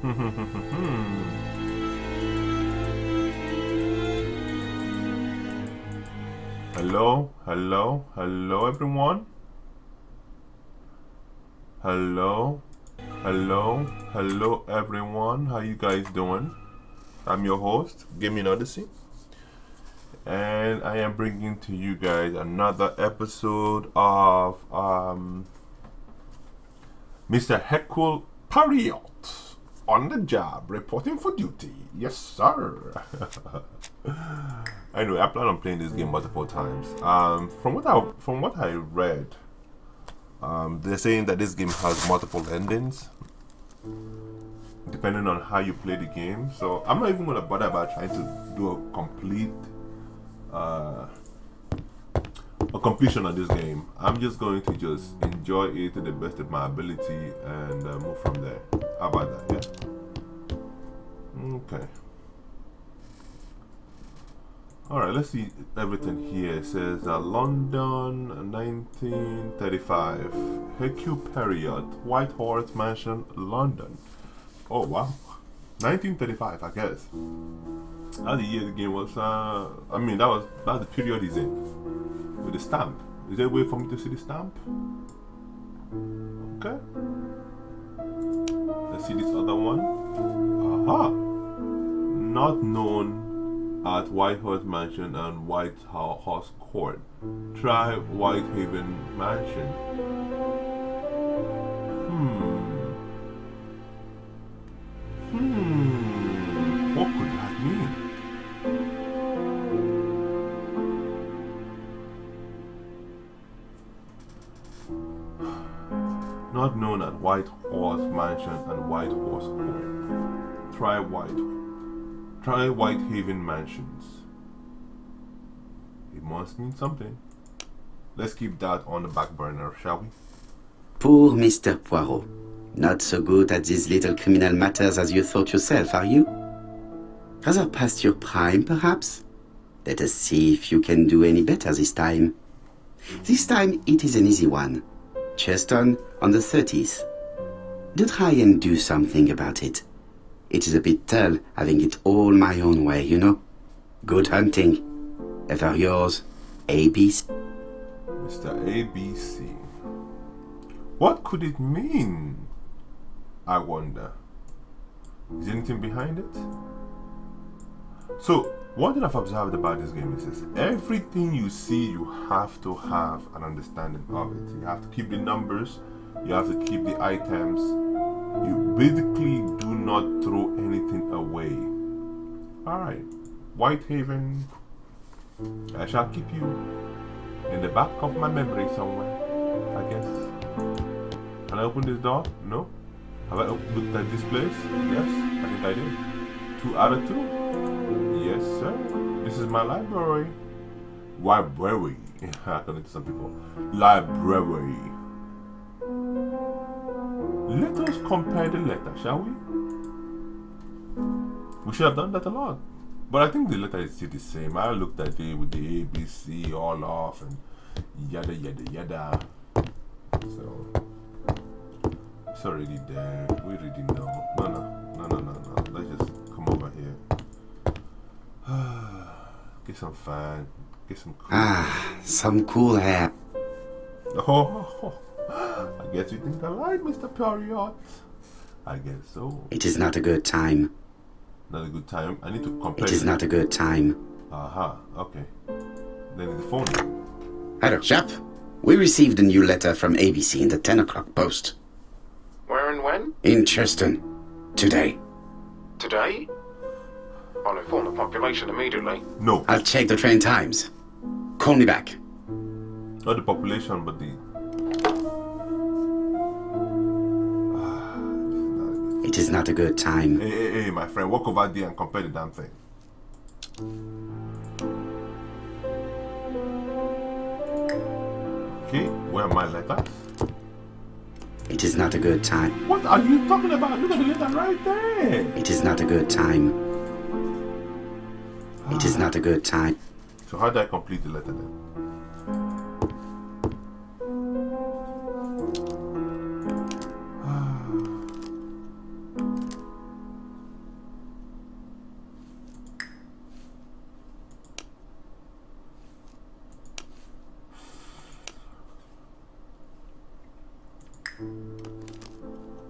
Hello, hello, hello, everyone. Hello, hello, hello, everyone. How you guys doing? I'm your host, Gaming Odyssey, and I am bringing to you guys another episode of Mr. Hercule Poirot on the job, reporting for duty. Yes, sir. Anyway, I plan on playing this game multiple times. From what I read, they're saying that this game has multiple endings, depending on how you play the game. So I'm not even gonna bother about trying to do a completion of this game. I'm just going to just enjoy it to the best of my ability and move from there. How about that? Yeah. Okay. Alright, let's see everything here. It says London 1935. Hercule Poirot, White Horse Mansion, London. Oh wow. 1935, I guess. That's the year the game was. That's the period he's in. With the stamp. Is there a way for me to see the stamp? Okay. Let's see this other one. Aha! Not known at White Horse Mansion and White Horse Court. Try Whitehaven Mansion. What could that mean? Not known at White Horse Mansion and White Horse Court. Try Whitehaven Mansions. It must mean something. Let's keep that on the back burner, shall we? Poor Mr. Poirot. Not so good at these little criminal matters as you thought yourself, are you? Rather past your prime, perhaps? Let us see if you can do any better this time. This time it is an easy one. Cheston on the 30th. Do try and do something about it. It is a bit dull having it all my own way, you know. Good hunting. Ever yours, ABC. Mr. ABC. What could it mean? I wonder. Is anything behind it? So, one thing I've observed about this game is this. Everything you see, you have to have an understanding of it. You have to keep the numbers. You have to keep the items. You basically do not throw anything away. Alright. Whitehaven. I shall keep you in the back of my memory somewhere, I guess. Can I open this door? No? Have I looked at this place? Yes, I think I did. 2 out of 2. Yes, sir. This is my library. Library. According to some people. Library. Let us compare the letter, shall we? We should have done that a lot. But I think the letter is still the same. I looked at it with the ABC all off and yada yada yada. So it's already there. We already know. No. Let's just come over here. Get some fun. Get some cool. Some cool air. Oh, I guess you think I lied, Mr. Poirot. I guess so. It is not a good time. Not a good time. I need to compare. It is not a good time. Aha, okay. Then the phone. Hello, chap. We received a new letter from ABC in the 10 o'clock post. Where and when? In Cheston. Today. Today? I'll inform the population immediately. No, I'll check the train times. Call me back. not the population, but the. It is not a good time. Hey, my friend, walk over there and compare the damn thing. Okay, where are my letters? It is not a good time. What are you talking about? Look at the letter right there. It is not a good time. It is not a good time. So how do I complete the letter then?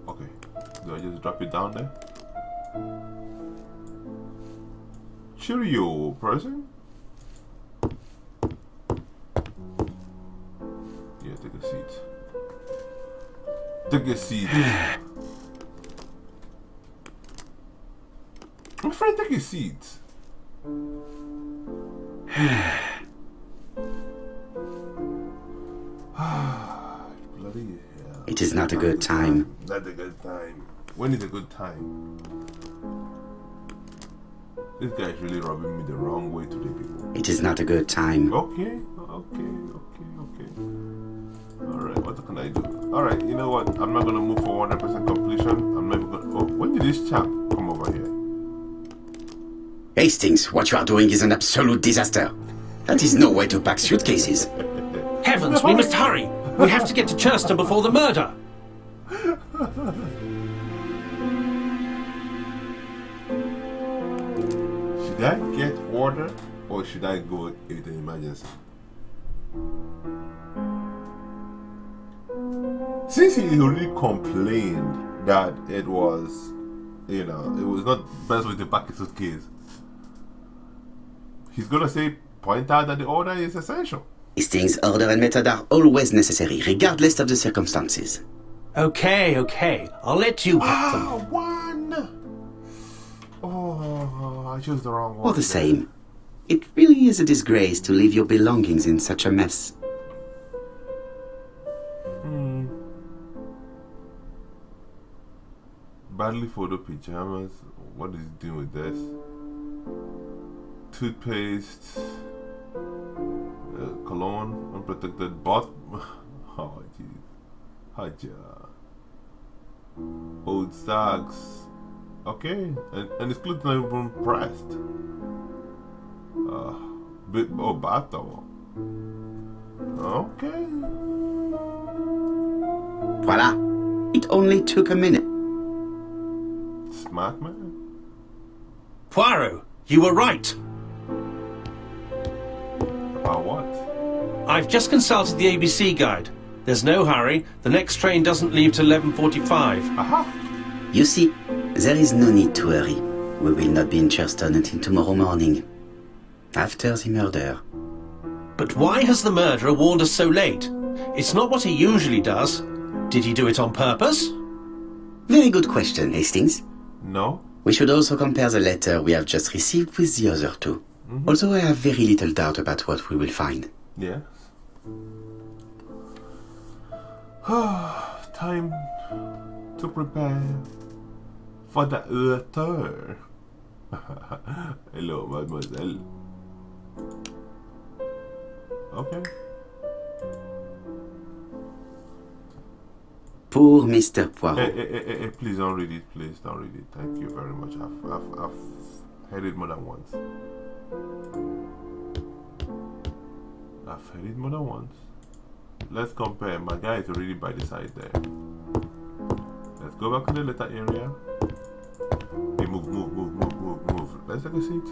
Okay. Do I just drop it down there? Cheerio, person. Yeah, take a seat. Take a seat. My friend, take a seat. Bloody hell. It is not a good time. Not a good time. When is a good time? This guy's really rubbing me the wrong way today, people. It is not a good time. Okay. Alright, what can I do? Alright, you know what? I'm not gonna move for 100% completion. I'm never gonna. Oh, when did this chap come over here? Hastings, what you are doing is an absolute disaster. That is no way to pack suitcases. Heavens, we must hurry. We have to get to Churston before the murder. Should I get order or should I go with an emergency? Since he already complained that it was, it was not best way to pack a suitcase, he's gonna point out that the order is essential. Hastings, order and method are always necessary, regardless of the circumstances. Okay. I'll let you pack them. One! Oh, I chose the wrong one. All the same, it really is a disgrace to leave your belongings in such a mess. Badly folded pajamas. What is he doing with this? Toothpaste. Cologne. Unprotected bot. Oh, jeez. Haja. Old socks. Okay. And his clothes not even pressed. Bath towel. Okay. Voila! It only took a minute. Smart man. Poirot, you were right. About what? I've just consulted the ABC guide. There's no hurry. The next train doesn't leave till 11:45. Aha! You see, there is no need to hurry. We will not be in Churston until tomorrow morning, after the murder. But why has the murderer warned us so late? It's not what he usually does. Did he do it on purpose? Very good question, Hastings. No? We should also compare the letter we have just received with the other two. Although I have very little doubt about what we will find. Yes. Time to prepare for the letter. Hello, mademoiselle. Okay. Poor Mr. Poirot. Hey, please don't read it. Please don't read it. Thank you very much. I've heard it more than once. Let's compare. My guy is already by the side there. Let's go back to the letter area. Hey, move. Let's take a seat.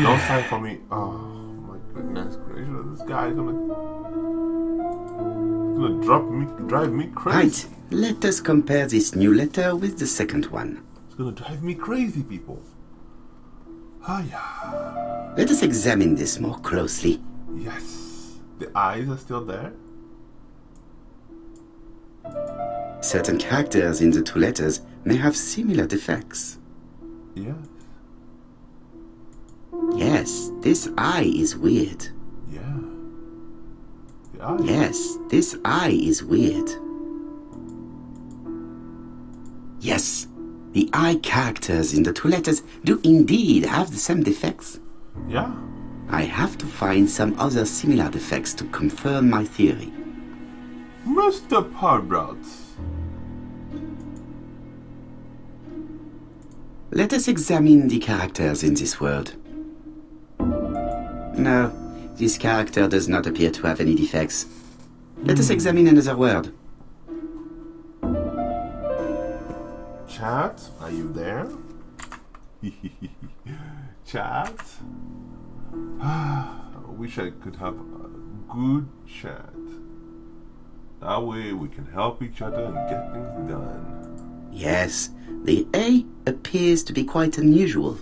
Don't sign for me. Oh my goodness gracious! This guy is gonna drive me crazy. Right, let us compare this new letter with the second one. It's gonna drive me crazy, people. Yeah. Let us examine this more closely. Yes. The eyes are still there. Certain characters in the two letters may have similar defects. Yes. Yes, this eye is weird. Yeah. The eyes. Yes, this eye is weird. Yes, the eye characters in the two letters do indeed have the same defects. Yeah. I have to find some other similar defects to confirm my theory. Mr. Poirot. Let us examine the characters in this word. No, this character does not appear to have any defects. Let us examine another word. Chat, are you there? Chat? I wish I could have a good chat. That way we can help each other and get things done. Yes, the A appears to be quite unusual.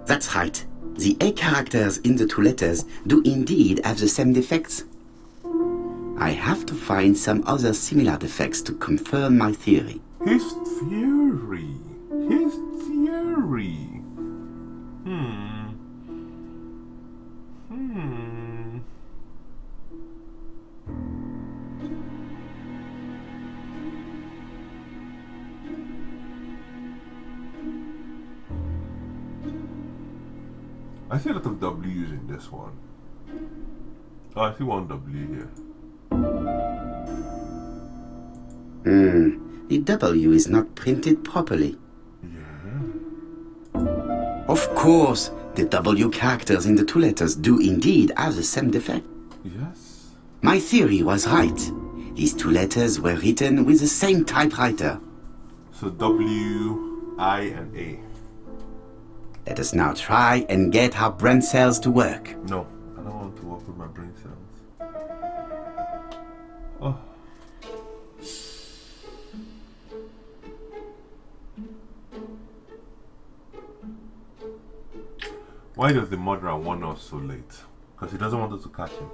That's right. The A characters in the two letters do indeed have the same defects. I have to find some other similar defects to confirm my theory. His theory. His theory. I see a lot of W's in this one. Oh, I see one W here. The W is not printed properly. Yeah. Of course, the W characters in the two letters do indeed have the same defect. Yes. My theory was right. These two letters were written with the same typewriter. So W, I, and A. Let us now try and get our brain cells to work. No, I don't want to work with my brain cells. Oh. Why does the murderer want us so late? Because he doesn't want us to catch him.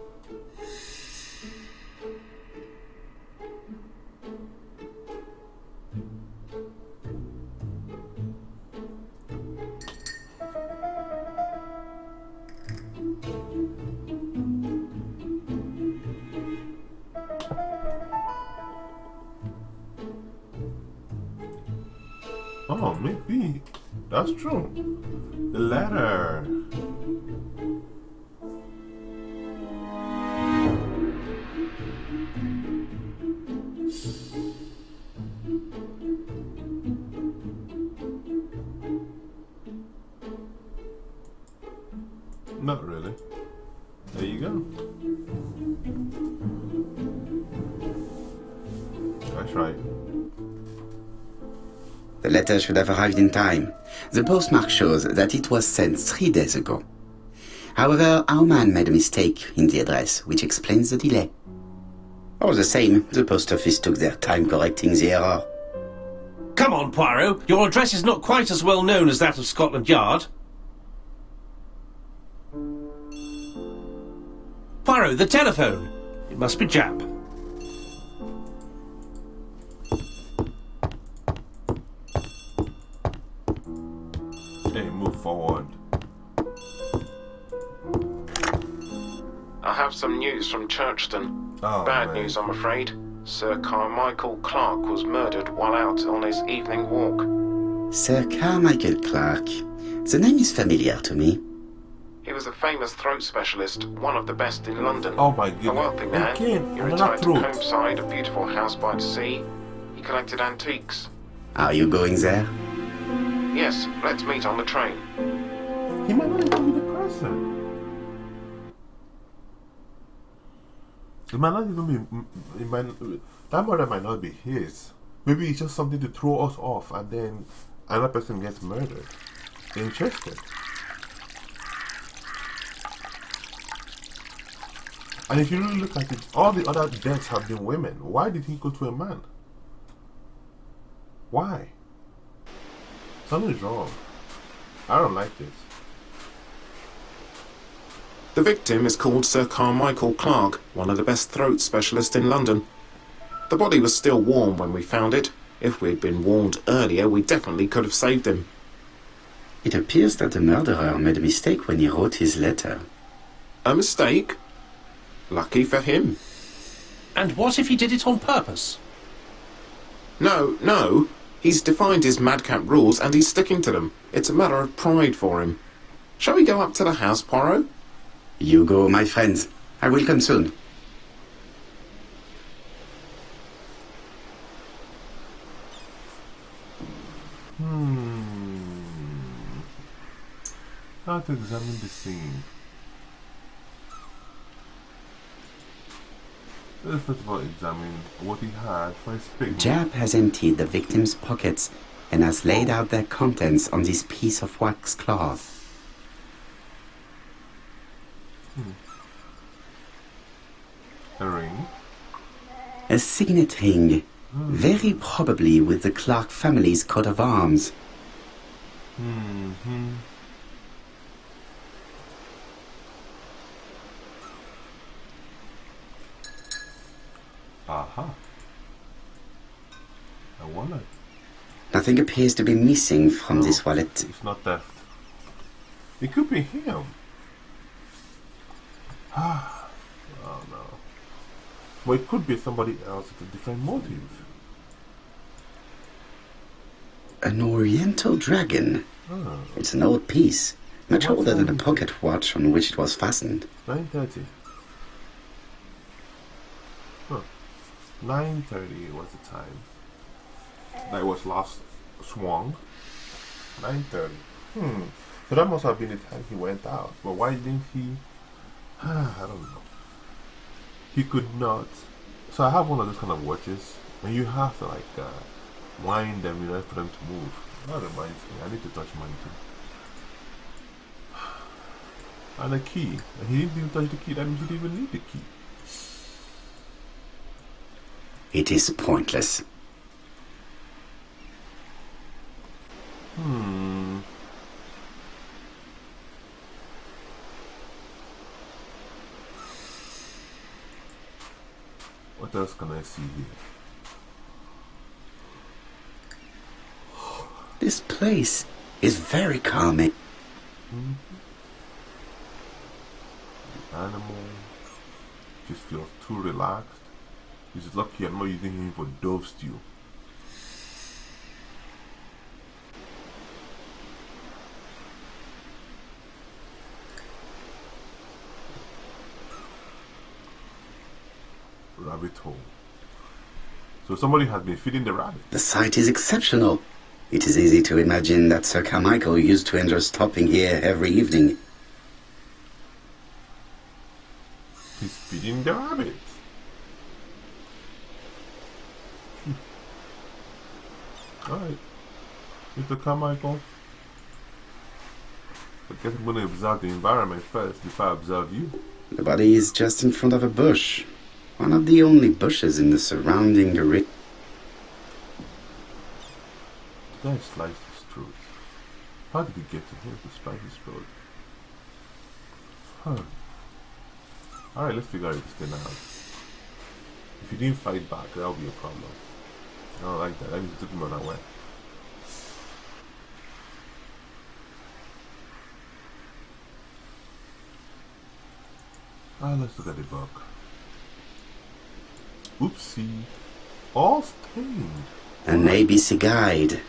Oh, maybe. That's true. The letter. Not really. There you go. That's right. The letter should have arrived in time. The postmark shows that it was sent 3 days ago. However, our man made a mistake in the address, which explains the delay. All the same, the post office took their time correcting the error. Come on, Poirot. Your address is not quite as well known as that of Scotland Yard. Poirot, the telephone. It must be Jap. Hey, move forward. I have some news from Churchton. Oh, Bad man. news, I'm afraid. Sir Carmichael Clark was murdered while out on his evening walk. Sir Carmichael Clark. The name is familiar to me. He was a famous throat specialist, one of the best in London. Oh my A goodness. wealthy man. Again, He another retired to throat. Combside, a beautiful house by the sea. He collected antiques. Are you going there? Yes, let's meet on the train. He might not even be the person. It might not even be. That murder might not be his. Maybe it's just something to throw us off, and then another person gets murdered. Interesting. And if you really look at it, all the other deaths have been women. Why did he go to a man? Why? Something's wrong. I don't like this. The victim is called Sir Carmichael Clark, one of the best throat specialists in London. The body was still warm when we found it. If we'd been warned earlier, we definitely could have saved him. It appears that the murderer made a mistake when he wrote his letter. A mistake? Lucky for him. And what if he did it on purpose? No. He's defined his madcap rules and he's sticking to them. It's a matter of pride for him. Shall we go up to the house, Poirot? You go, my friends. I will come soon. How to examine the scene. Let's first of all examine what he had for his pick. Jap has emptied the victim's pockets and has laid out their contents on this piece of wax cloth. A ring. A signet ring, very probably with the Clark family's coat of arms. Mm-hmm. Aha. I wonder. Nothing appears to be missing from No, this wallet. It's not theft. It could be him. Oh no. Well, it could be somebody else with a different motive. An Oriental dragon. Oh, It's an old piece, much What older than the time is pocket watch on which it was fastened. 9:30. Huh. 9:30 was the time. That was last swung. 9:30. So that must have been the time he went out. But why didn't he? I don't know. He could not. So I have one of those kind of watches, and you have to like wind them, for them to move. That reminds me, I need to touch mine too. And a key. And he didn't even touch the key. That means he didn't even need the key. It is pointless. What else can I see here? This place is very calming. Animal just feels too relaxed. He's lucky I'm not using him for dove stew. Rabbit hole. So somebody has been feeding the rabbit. The site is exceptional. It is easy to imagine that Sir Carmichael used to enjoy stopping here every evening. He's feeding the rabbit. Alright. Mr. Carmichael. I guess I'm going to observe the environment first before I observe you. The body is just in front of a bush. One of the only bushes in the surrounding area. The guy sliced his throat. How did he get to him to slice his throat? Alright, let's figure this thing out. If he didn't fight back, that'll be a problem. I don't like that. That means he took him unaware. Let's look at the book. Oopsie. All stained. An ABC guide.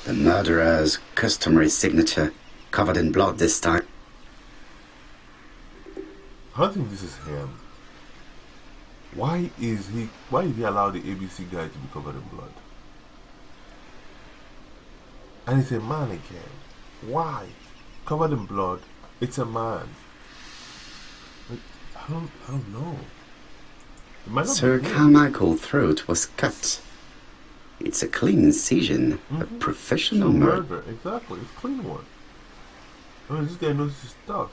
The murderer's customary signature, covered in blood this time. I don't think this is him. Why is he allowed the ABC guy to be covered in blood? And it's a man again. Why? Covered in blood, it's a man. Like, I don't know. It might not Sir be him. Carmichael's throat was cut. It's a clean incision, a professional It's a murder. Exactly, it's a clean one. I mean, this guy knows his stuff.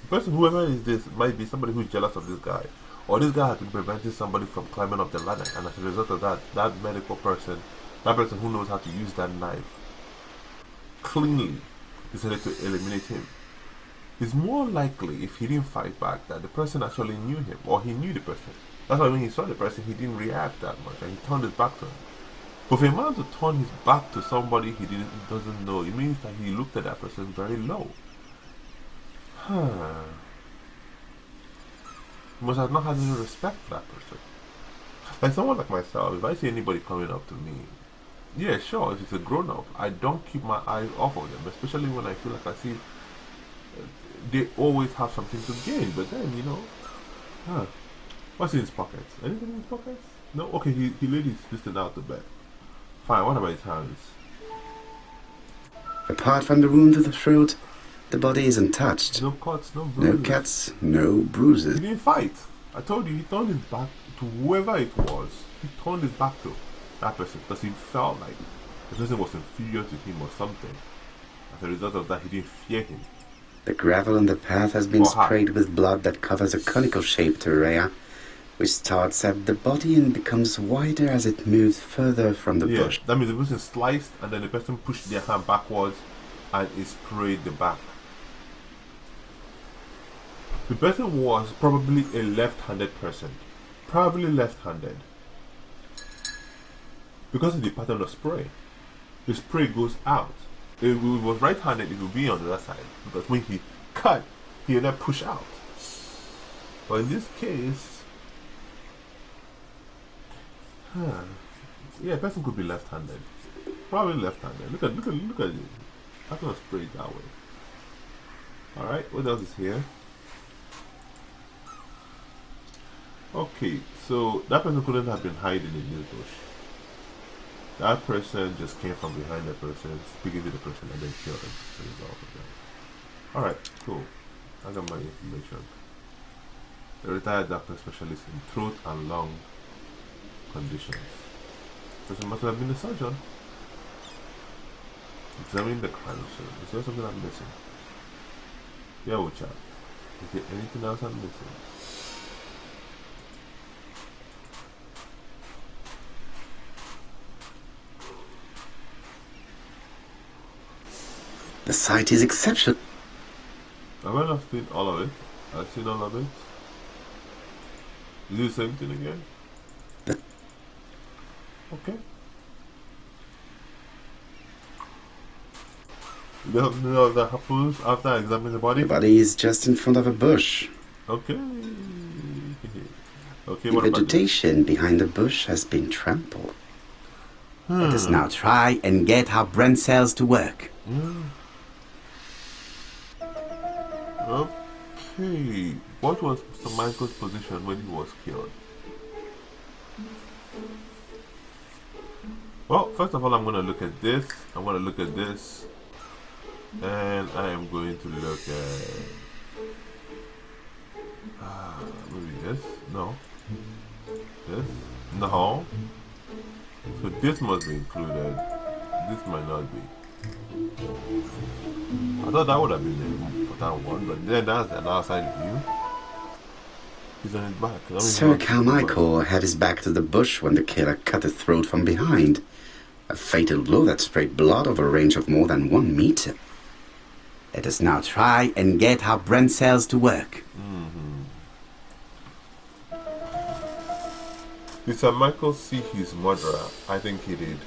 The person, whoever is this, might be somebody who's jealous of this guy. Or this guy has been preventing somebody from climbing up the ladder, and as a result of that, that medical person, that person who knows how to use that knife, cleanly decided to eliminate him. It's more likely, if he didn't fight back, that the person actually knew him, or he knew the person. That's why when he saw the person, he didn't react that much, and he turned his back to him. But for a man to turn his back to somebody he doesn't know, it means that he looked at that person very low. He must have not had any respect for that person. Like someone like myself, if I see anybody coming up to me, yeah, sure, if it's a grown-up, I don't keep my eyes off of them, especially when I feel like I see they always have something to gain. But then, what's in his pockets? Anything in his pockets? No? Okay, he laid his sister out to bed. Fine, what about his hands? Apart from the wound to the throat, the body is untouched. No cuts, no No bruises. cuts, no He bruises. didn't fight. I told you, he turned his back to whoever it was. He turned his back to that person because he felt like the person was inferior to him or something. As a result of that, he didn't fear him. The gravel on the path has been Or hat. sprayed with blood that covers a conical-shaped area, which starts at the body and becomes wider as it moves further from the Yeah, bush. that means the person sliced and then the person pushed their hand backwards and it sprayed the back. The person was probably a left-handed person. Probably left-handed. Because of the pattern of spray. The spray goes out. If it was right-handed, it would be on the other side. Because when he cut, he then push out. But in this case, yeah, a person could be left-handed. Probably left-handed. Look at it. Pattern of spray that way. Alright, what else is here? Okay, so that person couldn't have been hiding in this bush. That person just came from behind the person, speaking to the person, and then killed him as a result of that. Alright, cool. I got my information. A retired doctor specialist in throat and lung conditions. Person must have been a surgeon. Examine the crime scene. Is there something I'm missing? Yeah, we'll chat. Is there anything else I'm missing? The site is exceptional. I might have seen all of it. I've seen all of it. Is it the same thing again? The- Okay. You know that happens after I examine the body? The body is just in front of a bush. Okay. Okay, The what about this? vegetation behind the bush has been trampled. Let us now try and get our brain cells to work. Okay. What was Mr. Michael's position when he was killed? Well, first of all, I'm going to look at this. I'm going to look at this. And I am going to look at... maybe this? No. This? No. So this must be included. This might not be. I thought that would have been the important one, but then that's an outside view. He's on his back. That means Sir he's Carmichael had his back to the bush when the killer cut his throat from behind. A fatal blow that sprayed blood over a range of more than 1 meter. Let us now try and get our brain cells to work. Did Sir Michael see his murderer? I think he did.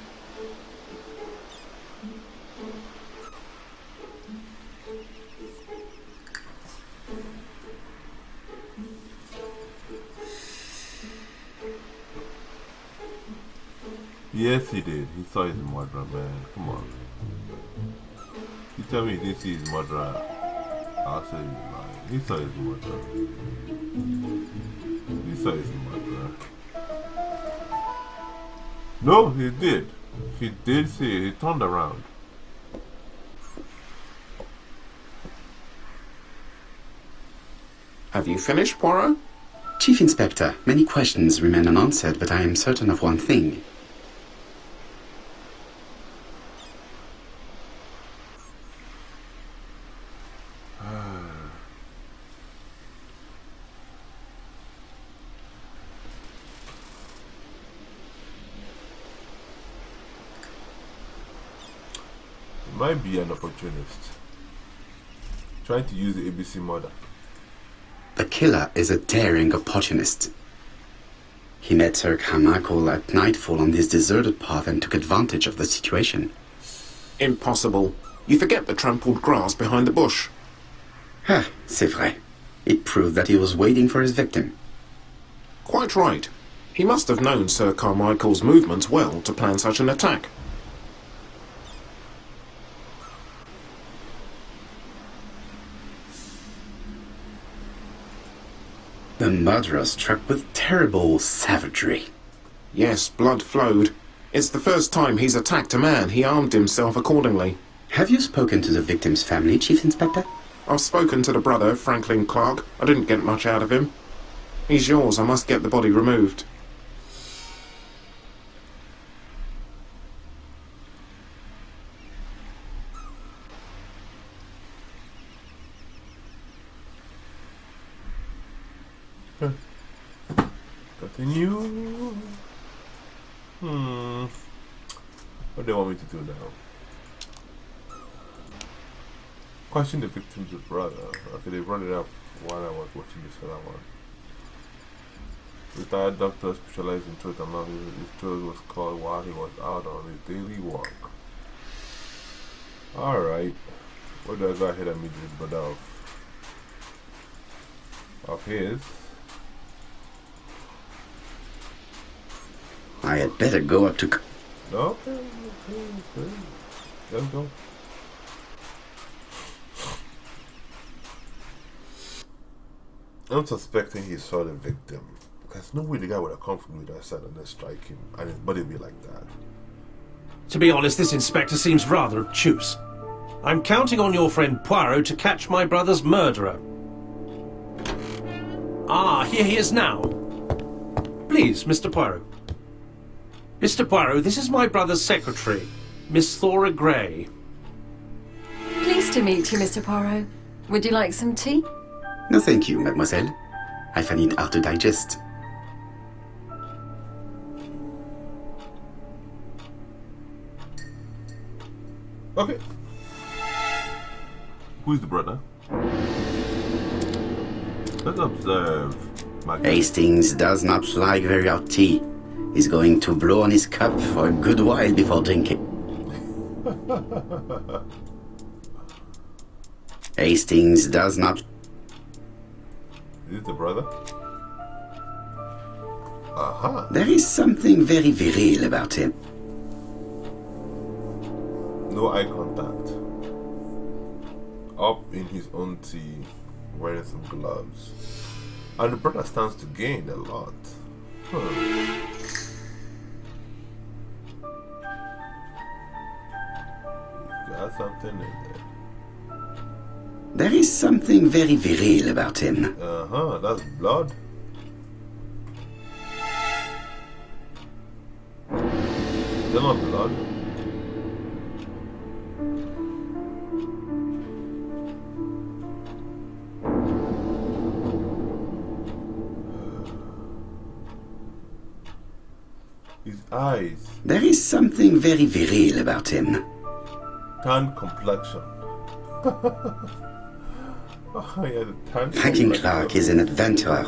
Yes, he did. He saw his murderer, man. Come on. You tell me he didn't see his murderer. I'll say he's lying. He saw his murderer. He saw his murderer. No, he did. He did see it. He turned around. Have you finished, Poirot? Chief Inspector, many questions remain unanswered, but I am certain of one thing. Might be an opportunist. Trying to use the ABC model. The killer is a daring opportunist. He met Sir Carmichael at nightfall on this deserted path and took advantage of the situation. Impossible. You forget the trampled grass behind the bush. Ah, c'est vrai. It proved that he was waiting for his victim. Quite right. He must have known Sir Carmichael's movements well to plan such an attack. The murderer struck with terrible savagery. Yes, blood flowed. It's the first time he's attacked a man. He armed himself accordingly. Have you spoken to the victim's family, Chief Inspector? I've spoken to the brother, Franklin Clark. I didn't get much out of him. He's yours. I must get the body removed. Continue. What do they want me to do now? Question the victim's brother. Okay, they brought it up while I was watching this other one. Retired doctor specialized in throat and mouth. His throat was called while he was out on his daily walk. Alright. What do I go ahead and meet this brother of his? I had better go up to... Okay. Let's go. I'm suspecting he saw the victim. There's no way the guy would have come from the other side and then strike him, and his body would be like that. To be honest, this inspector seems rather obtuse. I'm counting on your friend Poirot to catch my brother's murderer. Ah, here he is now. Please, Mr. Poirot. Mr. Poirot, this is my brother's secretary, Miss Thora Gray. Pleased to meet you, Mr. Poirot. Would you like some tea? No, thank you, mademoiselle. I find it hard to digest. Okay. Who's the brother? Let's observe. Hastings does not like very hot tea. He's going to blow on his cup for a good while before drinking. Hastings does not... Is it the brother? Aha. There is something very viril about him. No eye contact. Up in his own tea, wearing some gloves. And the brother stands to gain a lot. He's got something in there. There is something very viril about him. That's blood. They're not blood. His eyes. There is something very viril about him. Tan complexion. Franklin Clark is an adventurer,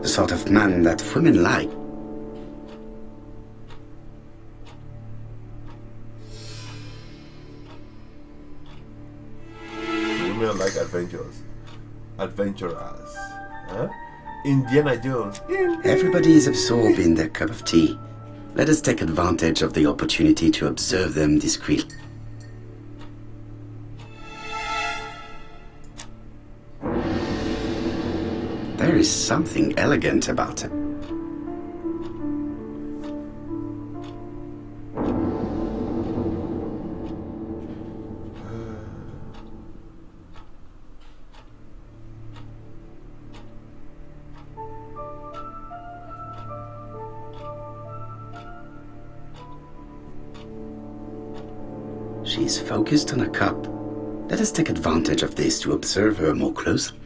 the sort of man that women like. Women like adventurers. Adventurers. Huh? Indiana Jones. Everybody is absorbed in their cup of tea. Let us take advantage of the opportunity to observe them discreetly. There is something elegant about him. She is focused on a cup. Let us take advantage of this to observe her more closely.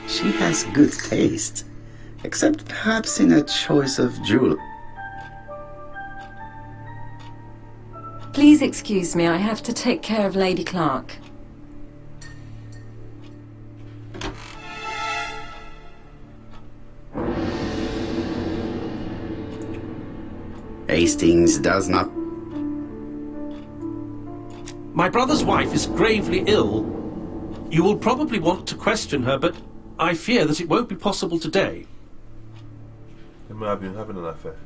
She has good taste, except perhaps in her choice of jewel. Please excuse me, I have to take care of Lady Clark. Hastings does not... My brother's wife is gravely ill. You will probably want to question her, but I fear that it won't be possible today. They might have been having an affair.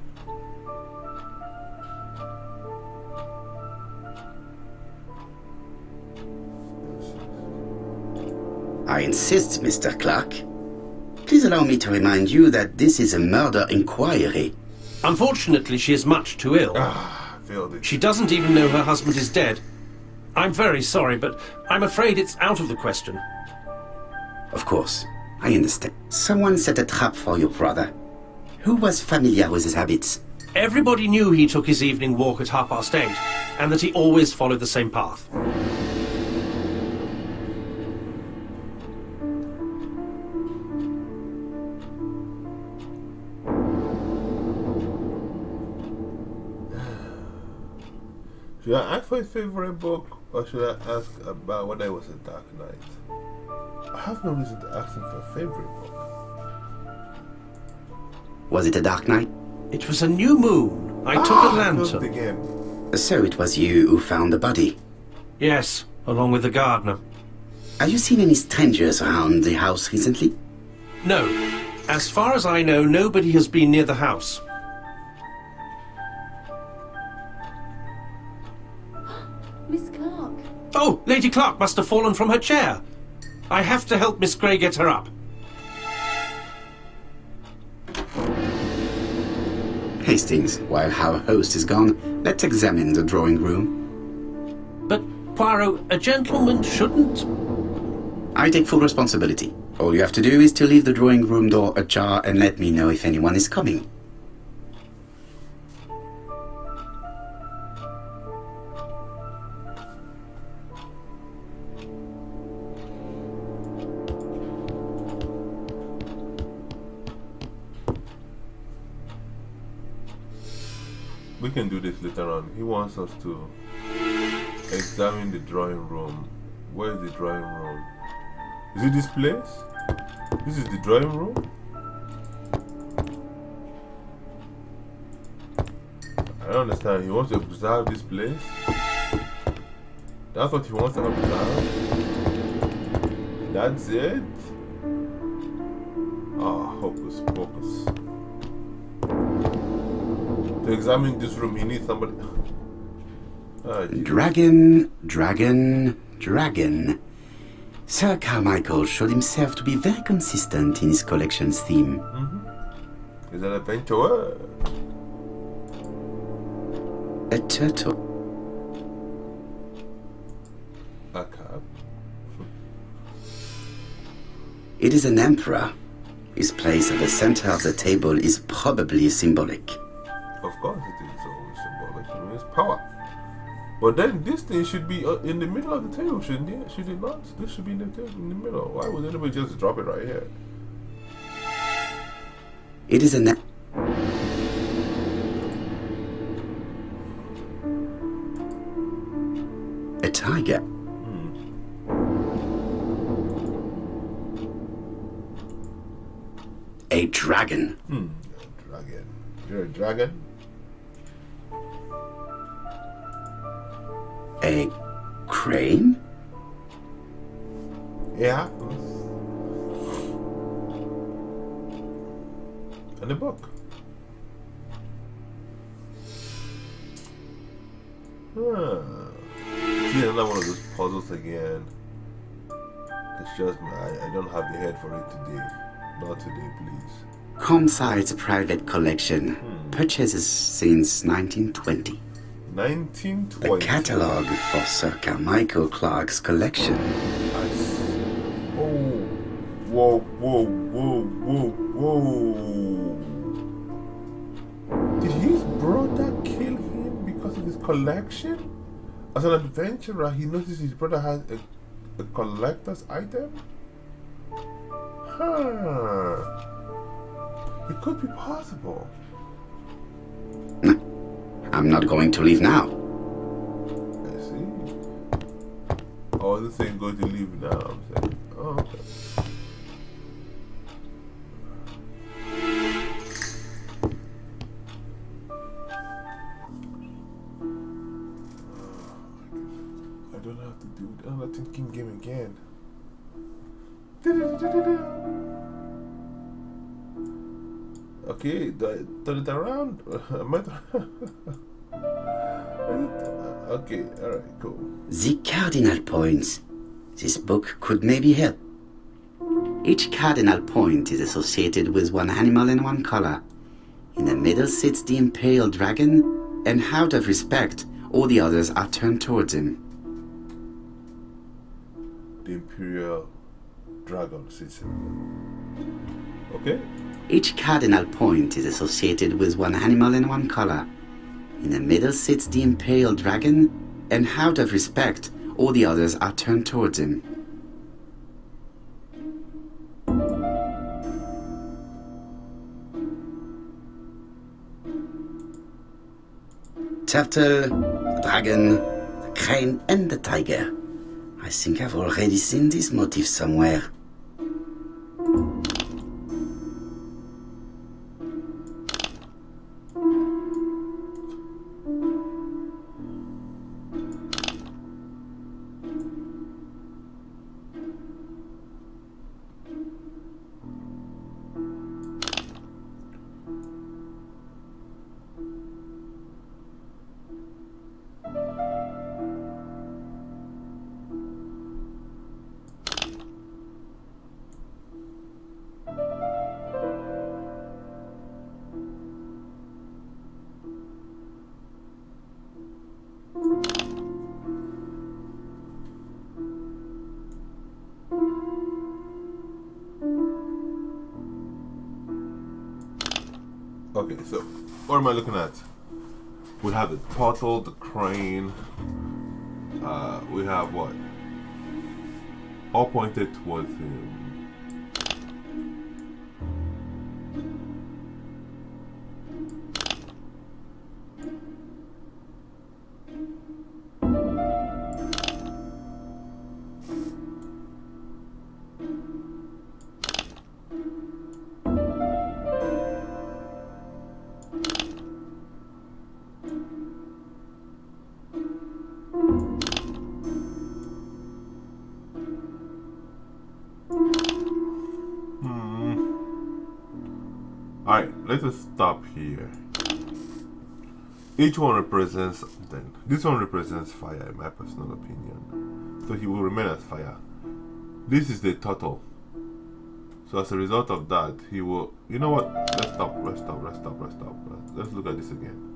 I insist, Mr. Clark. Please allow me to remind you that this is a murder inquiry. Unfortunately, she is much too ill. Failed it. She doesn't even know her husband is dead. I'm very sorry, but I'm afraid it's out of the question. Of course, I understand. Someone set a trap for your brother. Who was familiar with his habits? Everybody knew he took his evening walk at 8:30, and that he always followed the same path. Should I ask for his favorite book, or should I ask about whether it was a Dark Knight? I have no reason to ask him for a favorite book. Was it a dark night? It was a new moon. I took a Closed lantern. again. So it was you who found the body. Yes, along with the gardener. Have you seen any strangers around the house recently? No. As far as I know, nobody has been near the house. Miss Clark. Oh, Lady Clark must have fallen from her chair. I have to help Miss Grey get her up. Hastings, while our host is gone, let's examine the drawing room. But, Poirot, a gentleman shouldn't... I take full responsibility. All you have to do is to leave the drawing room door ajar and let me know if anyone is coming. We can do this later on. He wants us to examine the drawing room. Where is the drawing room? Is it this place? This is the drawing room? I don't understand. He wants to observe this place? That's what he wants to observe? That's it? Ah, hocus pocus. To examine this room, he needs somebody. Ah, Jesus. Dragon. Sir Carmichael showed himself to be very consistent in his collection's theme. He's an adventurer. A turtle. A cap. It is an emperor. His place at the center of the table is probably symbolic. Of course, it is always symbolic. It means power. But then this thing should be in the middle of the table, shouldn't it? Should it not? This should be in the table, in the middle. Why would anybody just drop it right here? It is an... A tiger. A dragon. A dragon. You're a dragon? A crane? Yeah. And a book. See, another one of those puzzles again. It's just I don't have the head for it today. Not today, please. Comside's private collection. Purchases since 1920. 1920. The catalogue for Sir Carmichael Clark's collection. Nice. Oh. Whoa, whoa, whoa, whoa, whoa. Did his brother kill him because of his collection? As an adventurer, he noticed his brother has a collector's item? Huh. It could be possible. I'm not going to leave now. I see. Oh, this ain't going to leave now. I'm saying. Oh, okay. I don't have to do another thinking game again. Okay, turn it around. Okay, alright, cool. The cardinal points. This book could maybe help. Each cardinal point is associated with one animal and one color. In the middle sits the imperial dragon, and out of respect, all the others are turned towards him. The Imperial Dragon sits in. Okay? Each cardinal point is associated with one animal and one color. In the middle sits the imperial dragon, and out of respect, all the others are turned towards him. Turtle dragon, the crane and the tiger. I think I've already seen this motif somewhere. Okay, so what am I looking at? We have the turtle, the crane. We have what? All pointed towards him. Alright, let us stop here. Each one represents something. This one represents fire, in my personal opinion. So he will remain as fire. This is the turtle. So as a result of that, he will... You know what? Let's stop. Let's look at this again.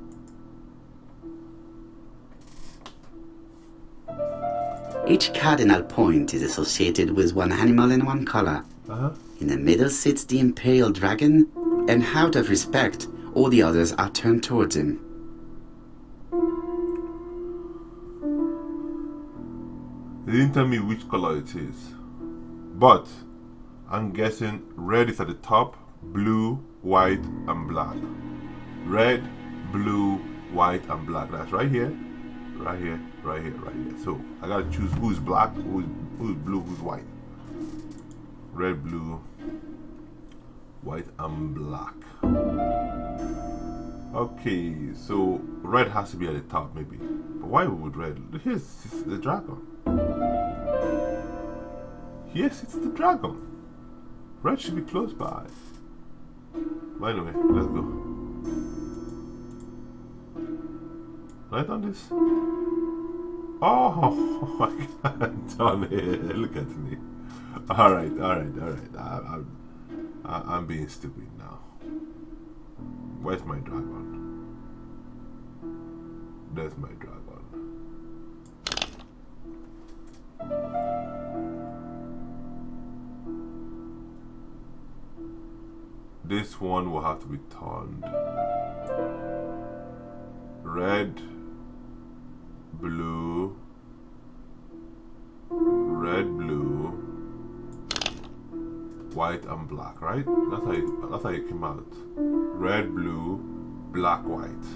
Each cardinal point is associated with one animal and one color. In the middle sits the imperial dragon, and out of respect, all the others are turned towards him. They didn't tell me which color it is, but I'm guessing red is at the top, blue, white, and black. Red, blue, white, and black. That's right here, right here, right here, right here. So I gotta choose who's black, who's blue, who's white. Red, blue, white, and black. Okay, so red has to be at the top, maybe. But why would red? Here's the dragon. Yes, it's the dragon. Red should be close by. But anyway, let's go. Right on this? Oh, I can't on it. Look at me. Alright. I'm being stupid now. Where's my dragon? There's my dragon. This one will have to be turned. Red, blue, red, blue, white, and black, right? That's how it came out. Red, blue, black, white.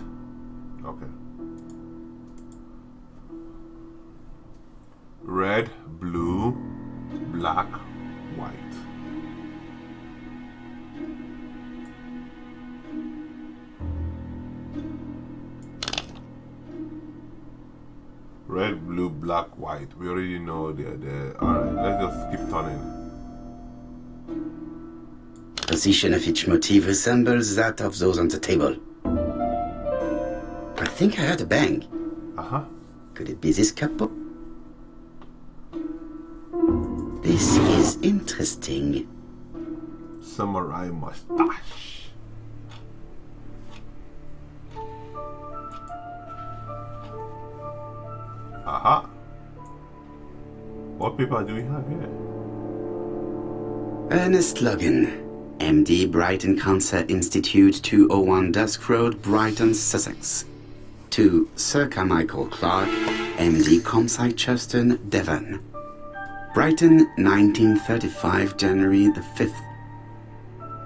Okay. Red, blue, black, white. Red, blue, black, white. We already know they're there. Alright, let's just keep turning. Position of each motif resembles that of those on the table. I think I heard a bang. Could it be this couple? This is interesting. Samurai mustache. What paper do we have here? Ernest Logan, MD, Brighton Cancer Institute, 201 Dusk Road, Brighton, Sussex. To Sir Carmichael Clark, MD, ComSci Churton, Devon. Brighton, 1935, January the 5th.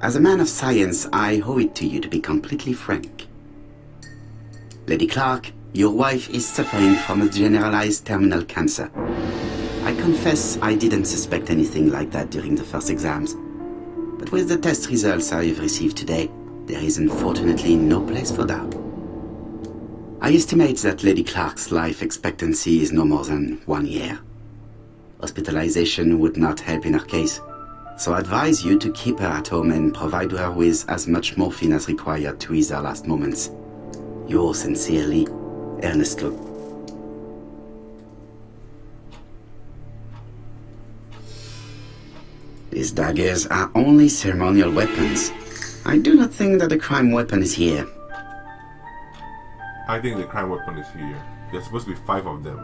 As a man of science, I owe it to you to be completely frank. Lady Clark, your wife is suffering from a generalized terminal cancer. I confess I didn't suspect anything like that during the first exams. But with the test results I've received today, there is unfortunately no place for doubt. I estimate that Lady Clark's life expectancy is no more than 1 year. Hospitalization would not help in her case, so I advise you to keep her at home and provide her with as much morphine as required to ease her last moments. Yours sincerely, Ernest Lowe. These daggers are only ceremonial weapons. I do not think that the crime weapon is here. I think the crime weapon is here. There's supposed to be 5 of them.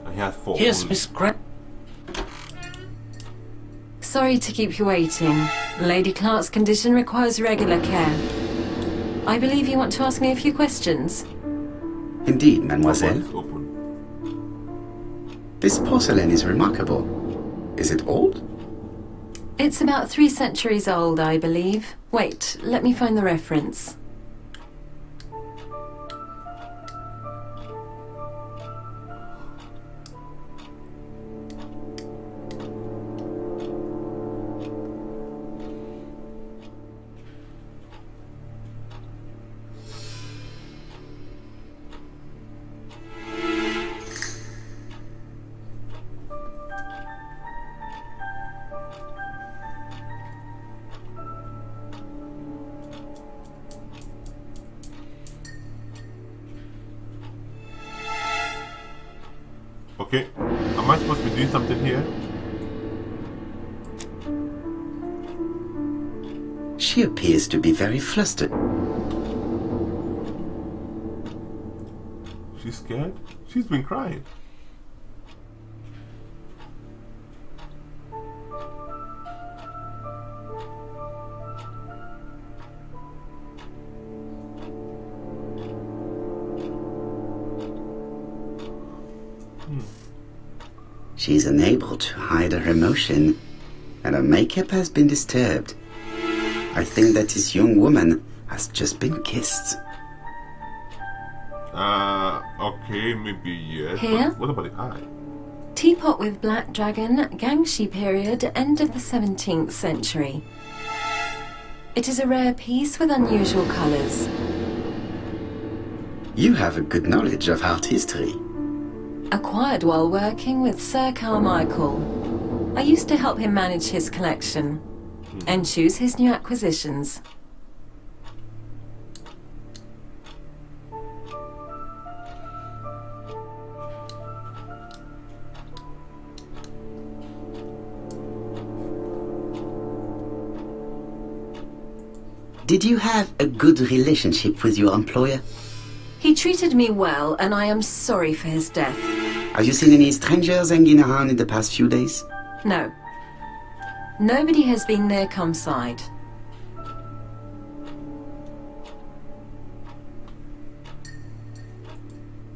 And he has 4. Here's only. Miss Grant. Sorry to keep you waiting. Lady Clark's condition requires regular care. I believe you want to ask me a few questions. Indeed, The mademoiselle. box is open. This porcelain is remarkable. Is it old? It's about 3 centuries old, I believe. Wait, let me find the reference. Okay. Am I supposed to be doing something here? She appears to be very flustered. She's scared? She's been crying. She's unable to hide her emotion, and her makeup has been disturbed. I think that this young woman has just been kissed. Okay, maybe yes. Here? But what about the eye? Teapot with black dragon, Gangxi period, end of the 17th century. It is a rare piece with unusual colours. You have a good knowledge of art history. Acquired while working with Sir Carmichael. I used to help him manage his collection and choose his new acquisitions. Did you have a good relationship with your employer? He treated me well, and I am sorry for his death. Have you seen any strangers hanging around in the past few days? No. Nobody has been near Comside.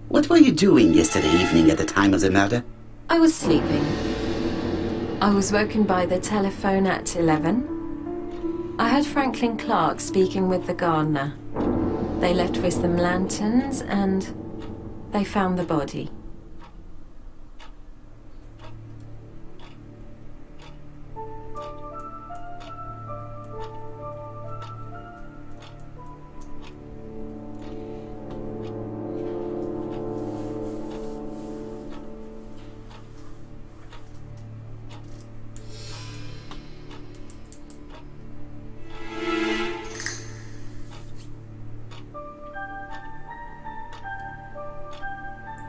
What were you doing yesterday evening at the time of the murder? I was sleeping. I was woken by the telephone at 11. I heard Franklin Clark speaking with the gardener. They left with some lanterns and they found the body.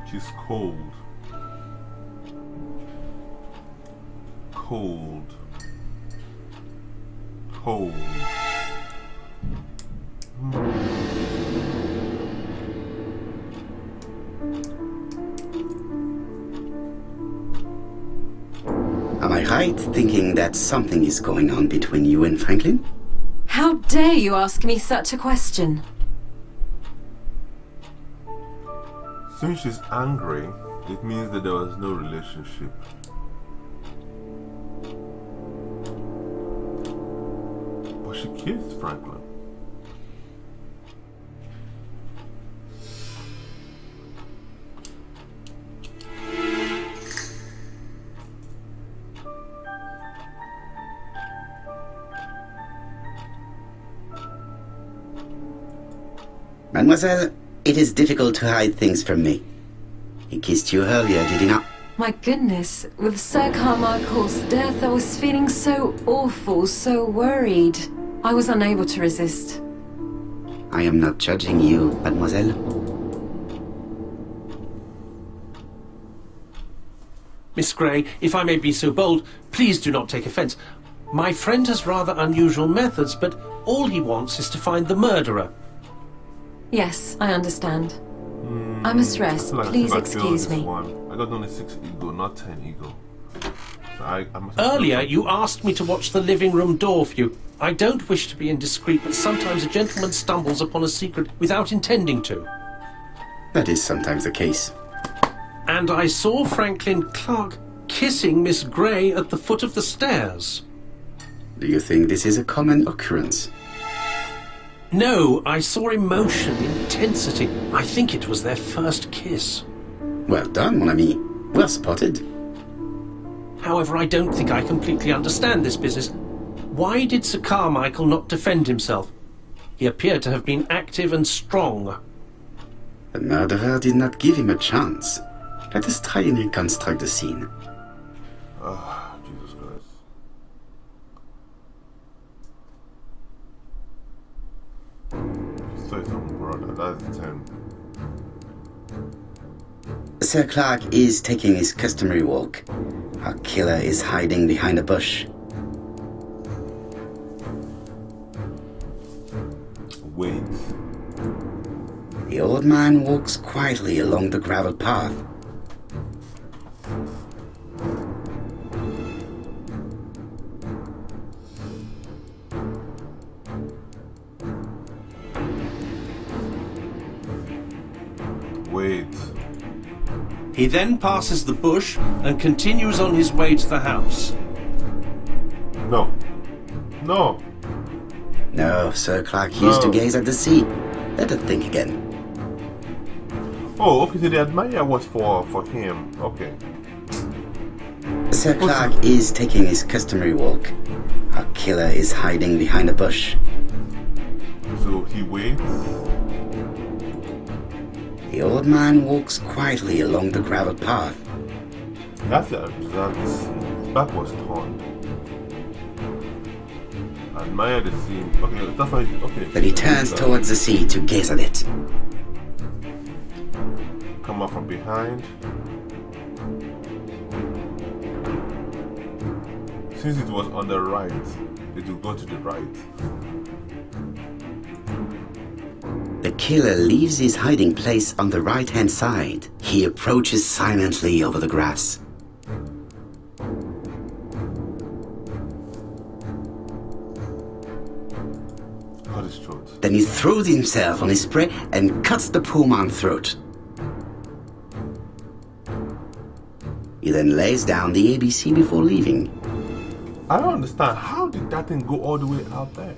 She's cold. Cold. Cold. Am I right thinking that something is going on between you and Franklin? How dare you ask me such a question? Since she's angry, it means that there was no relationship. But she kissed Franklin. Mademoiselle, it is difficult to hide things from me. He kissed you earlier, did he not? My goodness, with Sir Carmichael's death, I was feeling so awful, so worried. I was unable to resist. I am not judging you, mademoiselle. Miss Grey, if I may be so bold, please do not take offence. My friend has rather unusual methods, but all he wants is to find the murderer. Yes, I understand. I must rest. Please excuse me. I got only 6 ego, not 10 ego. So I must Earlier, you asked me to watch the living room door for you. I don't wish to be indiscreet, but sometimes a gentleman stumbles upon a secret without intending to. That is sometimes the case. And I saw Franklin Clark kissing Miss Grey at the foot of the stairs. Do you think this is a common occurrence? No, I saw emotion, intensity. I think it was their first kiss. Well done, mon ami. Well spotted. However, I don't think I completely understand this business. Why did Sir Carmichael not defend himself? He appeared to have been active and strong. The murderer did not give him a chance. Let us try and reconstruct the scene. Ah, Jesus Christ. Say something, brother. That's 10. Sir Clark is taking his customary walk. Our killer is hiding behind a bush. Wait. The old man walks quietly along the gravel path. Wait. He then passes the bush and continues on his way to the house. No. No. No, Sir Clark used to No. gaze at the sea. Let us think again. Oh, okay, so the admirer was for him. Okay. Sir Clark is taking his customary walk. Our killer is hiding behind a bush. So he waits. The old man walks quietly along the gravel path. That's his back was torn. Admire the scene. Okay, that's fine. Okay. Then he turns towards the sea to gaze at it. Come up from behind. Since it was on the right, it will go to the right. The killer leaves his hiding place on the right-hand side. He approaches silently over the grass. Cut his throat. Then he throws himself on his prey and cuts the poor man's throat. He then lays down the ABC before leaving. I don't understand. How did that thing go all the way out there?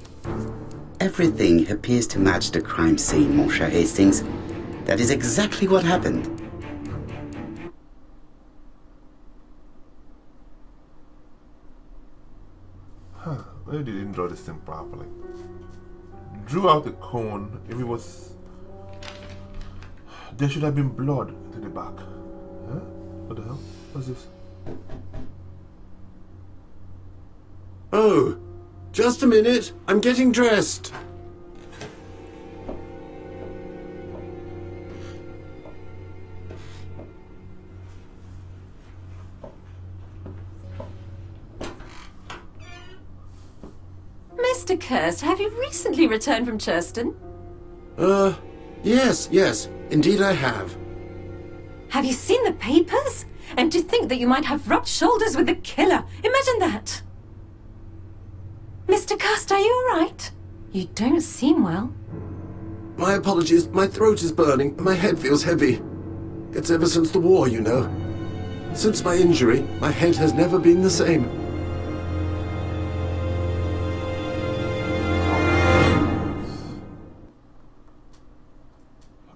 Everything appears to match the crime scene, mon cher Hastings. That is exactly what happened. Maybe they didn't draw this thing properly. Drew out the cone. If it was... There should have been blood to the back. Huh? What the hell? What's this? Oh, just a minute. I'm getting dressed. Mr. Kirst, have you recently returned from Churston? Yes. Indeed I have. Have you seen the papers? And to think that you might have rubbed shoulders with the killer. Imagine that. Mr. Kirst, are you all right? You don't seem well. My apologies. My throat is burning. My head feels heavy. It's ever since the war, you know. Since my injury, my head has never been the same.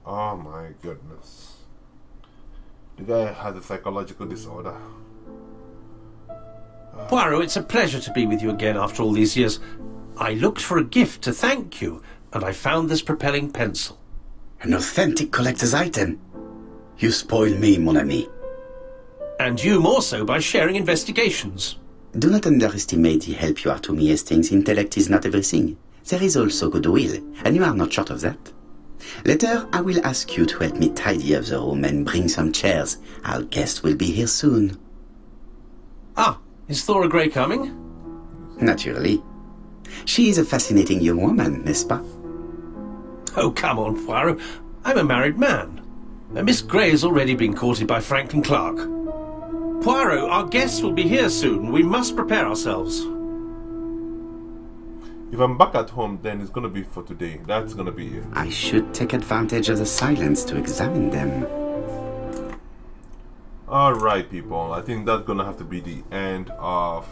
Oh my goodness. The guy has a psychological disorder. Poirot, it's a pleasure to be with you again after all these years. I looked for a gift to thank you, and I found this propelling pencil. An authentic collector's item. You spoil me, mon ami. And you more so by sharing investigations. Do not underestimate the help you are to me, Hastings. Intellect is not everything. There is also goodwill, and you are not short of that. Later, I will ask you to help me tidy up the room and bring some chairs. Our guest will be here soon. Ah, is Thora Grey coming? Naturally. She is a fascinating young woman, n'est-ce pas? Oh, come on, Poirot. I'm a married man. Miss Grey has already been courted by Franklin Clark. Poirot, our guests will be here soon. We must prepare ourselves. If I'm back at home, then it's gonna be for today. That's gonna be it. I should take advantage of the silence to examine them. Alright, people. I think that's gonna have to be the end of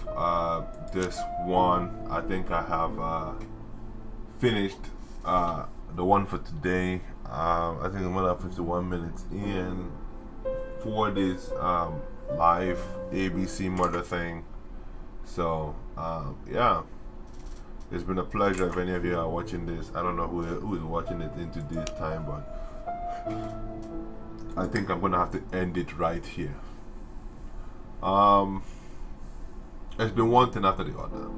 this one. I think I have finished the one for today. I think I'm gonna have 51 minutes in for this live ABC murder thing. So yeah, it's been a pleasure. If any of you are watching this, I don't know who is watching it into this time, but I think I'm gonna have to end it right here. It's been one thing after the other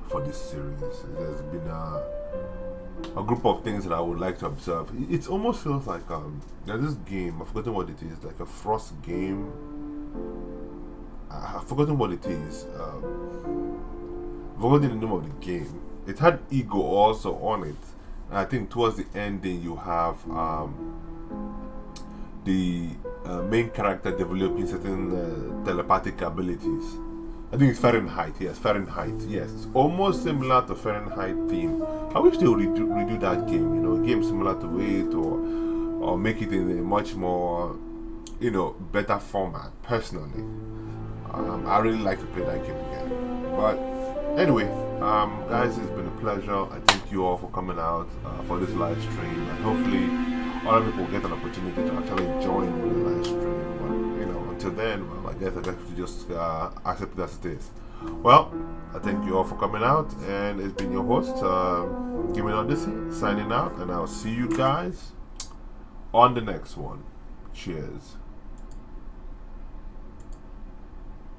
for this series. There's been a group of things that I would like to observe. It almost feels like there's this game, I've forgotten what it is, like a Frost game. I've forgotten what it is. I've forgotten the name of the game. It had Ego also on it, and I think towards the ending you have the main character developing certain telepathic abilities. I think it's Fahrenheit, yes, Fahrenheit, yes. It's almost similar to Fahrenheit theme. I wish they would redo that game, you know, a game similar to it, or make it in a much more, you know, better format, personally. I really like to play that game again. But anyway, guys, it's been a pleasure. I thank you all for coming out for this live stream, and hopefully other people get an opportunity to actually join the live stream. But you know, until then, well, I guess I have to just accept it as it is. Well, I thank you all for coming out, and it's been your host, Gimme Odyssey, signing out, and I'll see you guys on the next one. Cheers.